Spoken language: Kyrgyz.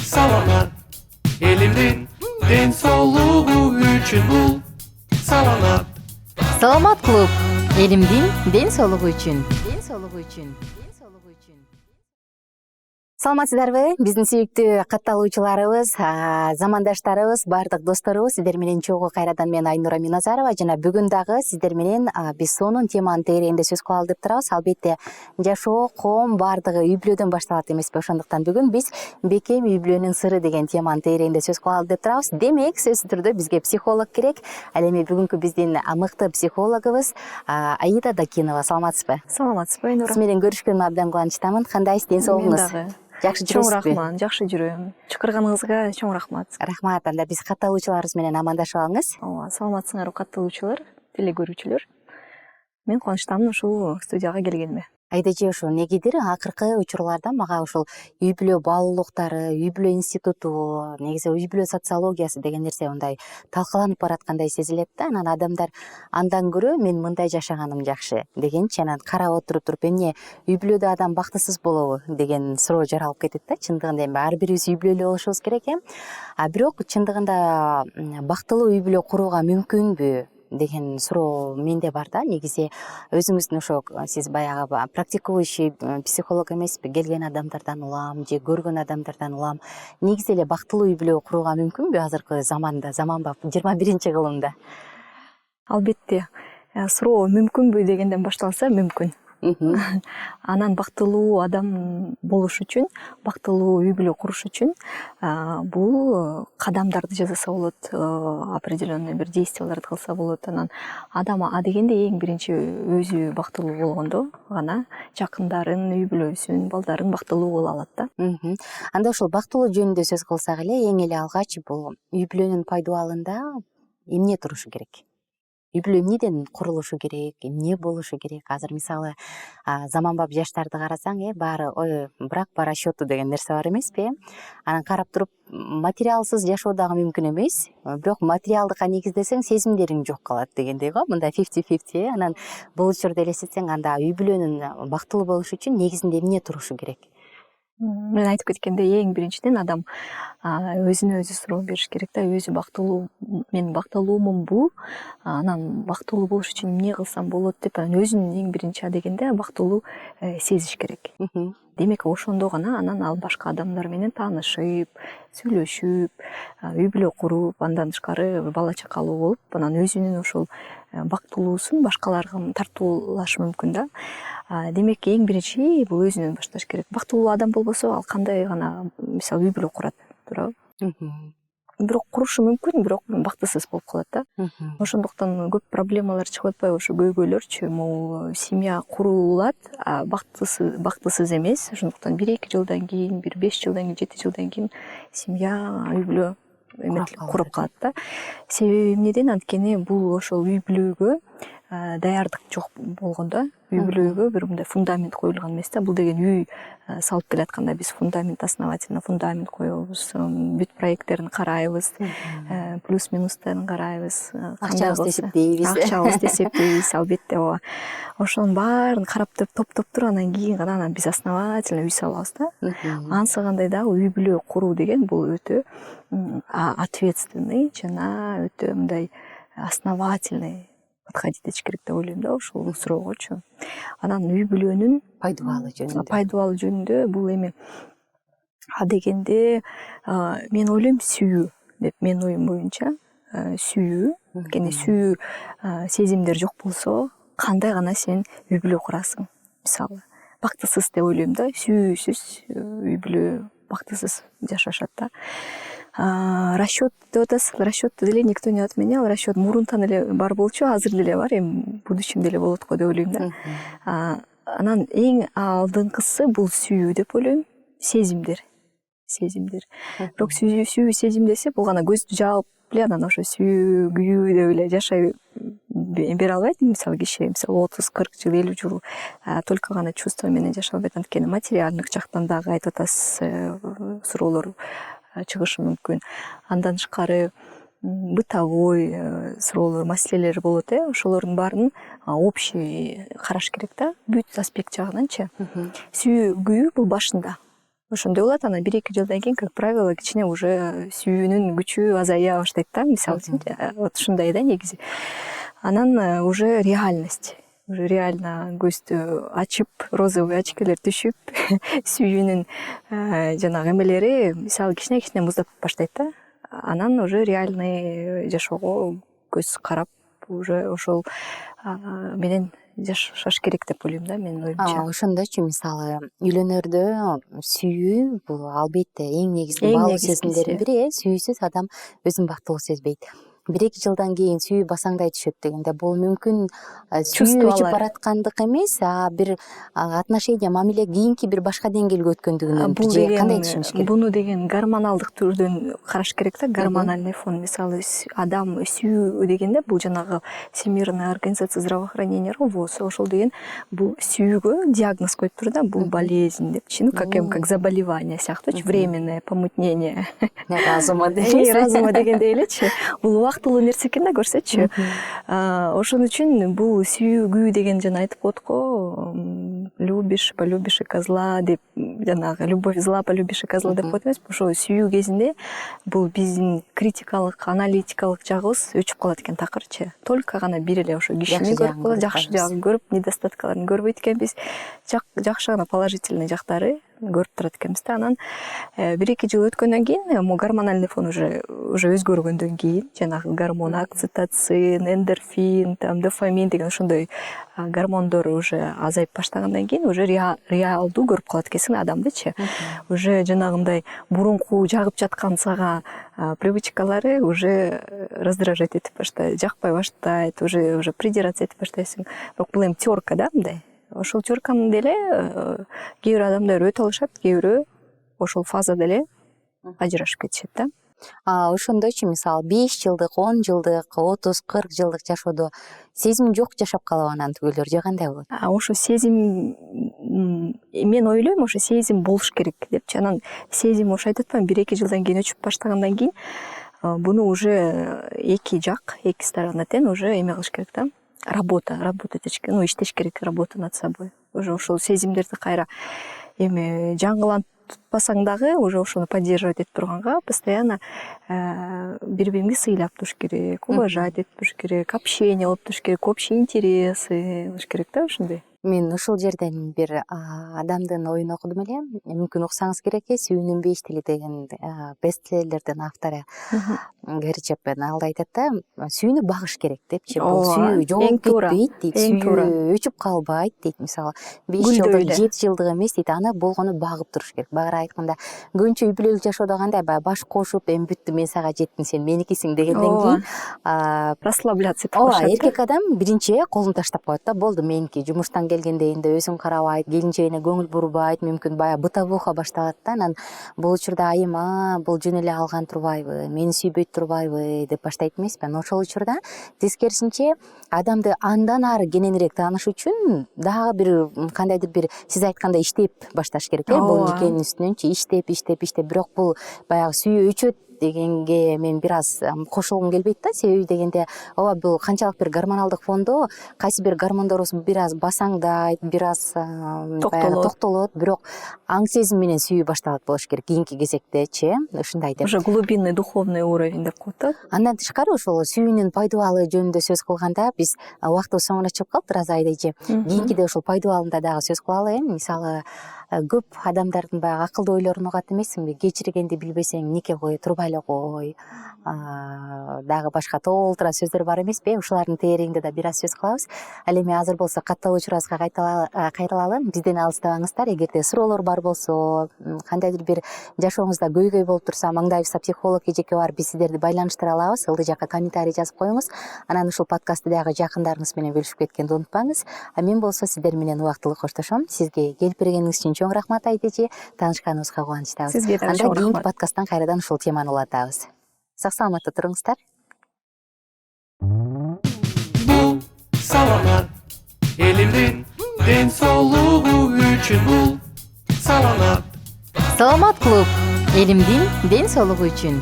Саламат элимдин ден соолугу үчүн бул саламат. Саламат клуб элимдин ден соолугу үчүн. Саламатсыздарбы? Биздин сүйүктүү катталуучуларыбыз, замандаштарыбыз, баардык досторубуз, сиздер менен чогуу кайрадан мен Айнура Миназарова жана бүгүн дагы сиздер менен биз сонун теманын тегерегинде сөз кылалы деп турабыз. Албетте жашоо, коом баардыгы үй бүлөдөн башталат эмеспи? Ошондуктан бүгүн биз бекем үй бүлөнүн сыры деген теманын тегерегинде сөз кылалы деп турабыз. Демек, сөзсүз түрдө бизге психолог керек. Ал эми бүгүнкү биздин мыкты психологубуз Аида Дакинова. Саламатсызбы? Саламатсызбы, Айнура. Сиз менен көрүшкөнүмө абдан кубанычтамын. Кандайсыз, ден соолугуңуз? Мен дагы. Жакшы Чоң жүрөсүзбү? рахмат, жакшы жүрөм. Чакырганыңызга чоң рахмат. Рахмат. Анда биз катталуучуларыбыз менен амандашып алыңыз. Ооба, саламатсыңарбы катталуучулар, теле көрүүчүлөр. Мен кубанычтамын ушул студияга келгениме. Айда эже, ушул негидир акыркы учурларда мага ушул үй бүлө баалуулуктары, үй бүлө институту, негизи үй бүлө социологиясы деген нерсе мындай талкаланып бараткандай сезилет да. Анан адамдар андан көрө мен мындай жашаганым жакшы дегенчи, анан карап туруп эмне үй бүлөдө адам бактысыз болобу деген суроо жаралып кетет да. Чындыгында эми ар бирибиз үй бүлөлүү болушубуз керек а бирок чындыгында бактылуу үй бүлө курууга мүмкүнбү деген суроо менде бар да. Негизи өзүңүздүн ошо сиз баягы практикующий психолог эмеспи, келген адамдардан улам же көргөн адамдардан улам негизи эле бактылуу үй бүлө курууга мүмкүнбү азыркы заманда, заманбап 21-кылымда? Албетте, суроо мүмкүнбү дегенден башталса мүмкүн. Анан бактылуу адам болуш үчүн, бактылуу үй бүлө куруш үчүн бул кадамдарды жасаса болот, определенный бир действияларды кылса болот. Анан адам адегенде эң биринчи өзү бактылуу болгондо гана жакындарын, үй бүлөсүн, балдарын бактылуу кыла алат да. Анда ошол бактылуу жөнүндө сөз кылсак эле, эң эле алгач бул үй бүлөнүн пайдубалында эмне турушу керек? Үй бүлө эмнеден курулушу керек, эмне болушу керек? Азыр мисалы заманбап жаштарды карасаң, баары брак по расчету деген нерсе бар эмеспи? Анан карап туруп материалсыз жашоо дагы мүмкүн эмес, бирок материалдыкка негиздесең сезимдериң жок калат дегендей го, мындай 50-50. Анан бул учурда элестетсең, анда үй бүлөнүн бактылуу болушу үчүн негизинде эмне турушу керек? Мен айтып кеткендей, эң биринчиден адам өзүнө өзү суроо бериш керек да. Өзү бактылуу, мен бактылуумунбу? Анан бактылуу болуш үчүн эмне кылсам болот деп, анан өзүн эң биринчи адегенде бактылуу сезиш керек. Демек, ошондо гана анан ал башка адамдар менен таанышып, сүйлөшүп, үй бүлө куруп, андан тышкары бала чакалуу болуп, анан өзүнүн ошол бактылуусун башкаларга тартуулашы мүмкүн да. Демек, эң биринчи бул өзүнөн башташ керек. Бактылуу адам болбосо, ал кандай гана мисалы үй бүлө курат, туурабы? Бирок курушу мүмкүн, бирок бактысыз болуп калат да. Ошондуктан көп проблемалар чыгып атпайбы, ошо көйгөйлөрчү, могу семья курулат, бактысыз эмес. Ошондуктан 1-2 жылдан кийин, 5 жылдан кийин, 7 жылдан кийин семья, үй бүлө куруп калат да. Себеби эмнеден? Анткени бул ошол үй бүлөгө даярдык жок болгондо, үй бүлөгө бир мындай фундамент коюлган эмес да. Бул деген үй салып келатканда биз фундамент, основательно фундамент коебуз, бүт проекттерин карайбыз, плюс минустарын карайбыз, Акчабызды эсептейбиз. Албетте, ооба. Ошонун баарын карап топтоп туруп, анан кийин гана биз основательно үй салабыз да. Анысы кандай дагы үй бүлө куруу деген бул өтө ответственный жана өтө мындай основательный подходить этиш керек деп ойлойм да ушул суроогочу. Анан үй бүлөнүн пайдубалы жөнүндө бул эми адегенде мен ойлойм сүйүү деп, менин оюм боюнча сүйүү. Анткени сүйүү сезимдер жок болсо, кандай гана сен үй бүлө курасың? Мисалы, бактысыз деп ойлойм да. Сүйүүсүз үй бүлө бактысыз жашашат да. Расчет деп атасыз, расчетты деле никто не отменял. Расчет мурунтан эле бар болчу, азыр деле бар, эми будущем деле болот го деп ойлойм да. Анан эң алдыңкысы бул сүйүү деп ойлойм, сезимдер. Бирок сүйүү сезим десе, бул гана көздү жаап эле анан ошо сүйүү, күйүү деп эле жашай бере албайт. Мисалы киши 30-40 жыл, 50 жыл только гана чувство менен жашай албайт. Анткени материалдык жактан дагы айтып атасыз, суроолор чыгышы мүмкүн. Андан тышкары бытовой суроолор, маселелер болот, ошолордун баарын общий караш керек да, бүт аспект жагынанчы. Сүйүү, күйүү бул башында. ошондой болот. Анан 1-2 жылдан кийин, как правило, кичине уже сүйүүнүн күчү азая баштайт да, мисалы үчүн вот ушундай да негизи. Анан уже реальность, уже реально көздү ачып, розовый очкилер түшүп, сүйүүнүн жанагы эмелери мисалы кичине муздап баштайт да. Анан уже реальный жашоого көз карап, уже ошол менен жашаш керек деп ойлойм да, менин оюмча. Ошондойчу мисалы үйлөнөрдө сүйүү бул албетте эң негизги Эң баалуу негизгиси. сезимдердин бири. Сүйүүсүз адам өзүн бактылуу сезбейт. 1-2 жылдан кийин сүйүү басаңдай түшөт дегенде бул мүмкүн сүйүү өчүп Чувстволор. бараткандык эмес, бир отношения, мамиле кийинки бир башка деңгээлге өткөндүгүнүн Бул же кандай деген, түшүнүш керек? буну деген гормоналдык түрдөн караш керек да, гормональный фон. Мисалы адам сүйүү дегенде бул жанагы Всемирная организация здравоохранения ВОЗ, ошол деген бул сүйүүгө диагноз коюп туруп да, бул болезнь депчи, ну как заболевание сыяктуучу, временное помутнение Разума разума дегендей элечи. Бул убактылуу нерсе экен да, көрсөтчү. Ошон үчүн бул сүйүү деген жана айтып коет го, любишь, полюбишь и козла деп, жанагы любовь зла, полюбишь и козла деп коет эмеспи? Ошо сүйүү кезинде бул биздин критикалык, аналитикалык жагыбыз өчүп калат экен такырчы. Только гана бир эле ошо кишини көрүп калат, жакшы жагын көрүп, недостаткаларын көрбөйт экенбиз. Жакшы гана положительный жактары көрүп турат экенбиз да. Анан 1-2 жыл өткөндөн кийин гормональный фон уже өзгөргөндөн кийин жанагы гормон окситоцин, эндорфин, там дофамин деген ошондой гормондор уже азайып баштагандан кийин уже реалдуу көрүп калат экенсиң адамдычы. Уже жанагындай мурунку жагып жаткан сага привычкалары уже раздражать этип баштайт, жакпай баштайт, уже придираться этип баштайсың. Бирок бул эми теория да, мындай. Ошол теорияны деле кээ бир адамдар өтө алышат, кээ бирөө ошол фазада эле ажырашып кетишет да. Ошондойчу мисалы 5 жылдык, 10 жылдык, 30-40 жылдык жашоодо сезим жок жашап калып анан түгөлөр же кандай болот? Ошо сезим, мен ойлойм, ошо сезим болуш керек депчи. Анан сезим ошо айтып атпаймынбы, 1-2 жылдан кийин өчүп баштагандан кийин буну уже эки жак, эки сторона тең уже эме кылыш керек да. Работать этиш керек, иштеш керек, работа над собой. Уже ошол сезимдерди кайра эми жаңылантпасаң дагы уже ошону поддерживать этип турганга постоянно бири-бирибизди сыйлап туруш керек, уважать этип туруш керек, общение кылып туруш керек, общий интересы болуш керек да, ошондой. Мен ушул жерден бир адамдын оюн окудум эле. Мүмкүн уксаңыз керек, Сүйүүнүн 5 тили деген бестселлердин автору Гэри Чапмен. Ал айтат да, сүйүүнү багыш керек депчи. Бул сүйүү жоголуп кетпейт дейт, сүйүү өчүп калбайт дейт. Мисалы 5 жылдык, 7 жылдык эмес дейт, аны болгону багып туруш керек. Багыра айтканда, көбүнчө үй бүлөлүк жашоодо кандай баягы баш кошуп, эми бүттү, мен сага жеттим, сен меникисиң дегенден кийин расслабляться этип калышат. Эркек адам биринчи колун таштап коет да, болду, меники. Жумуштан келгенде энди өзүн карабайт, келинчегине көңүл бурбайт, мүмкүн баягы бытовуха башталат да. Анан бул учурда айым, бул жөн эле алган турбайбы, мени сүйбөйт турбайбы деп баштайт эмеспи? Ошол учурда тескерисинче адамды андан ары кененирээк тааныш үчүн дагы бир кандайдыр бир сиз айткандай иштеп башташ керек. Бул никенин үстүнөнчү иштеп, бирок бул баягы сүйүү өчөт дегенге мен бир аз кошулгум келбейт да. Себеби дегенде, ооба бул канчалык бир гормоналдык фондо кайсы бир гормондорубуз бир аз басаңдайт, бир аз токтолот, бирок аң сезим менен сүйүү башталат болуш керек кийинки кезектечи, ушундай деп. Уже глубинный духовный уровень деп коет да. Андан тышкары ошол сүйүүнүн пайдалуу жөнүндө сөз кылганда биз убактыбыз соңуна чыгып калыптыр азайдыйчы. Кийинкиде ошол пайдалуулунда дагы сөз кылалы. Мисалы көп адамдардын баягы акылдуу ойлорун угат эмессиңби? Кечиргенди билбесең нике кой, турбай эле кой. Дагы башка толтура сөздөр бар эмеспи? Ушулардын тегерегинде да бир аз сөз кылабыз. Ал эми азыр болсо катталуу учурубузга кайталалы. Бизден алыстабаңыздар. Эгерде суроолор бар болсо, кандайдыр бир жашооңузда көйгөй болуп турса, маңдайыбызда психолог эжеке бар, биз сиздерди байланыштыра алабыз. Ылдый жакка комментарий жазып коюңуз. Анан ушул подкастты дагы жакындарыңыз менен бөлүшүп кеткенди унутпаңыз. Мен болсо сиздер менен убактылуу коштошом. Сизге келип бергениңиз үчүн чоң рахмат айтычы. Таанышканыбызга кубанычтабыз. Сизге дагы чоң рахмат. Анда кийинки подкасттан кайрадан ушул теманы улантабыз. Сак саламатта туруңуздар. Бул саламат элимдин ден соолугу үчүн бул саламат Саламат клуб элимдин ден соолугу үчүн.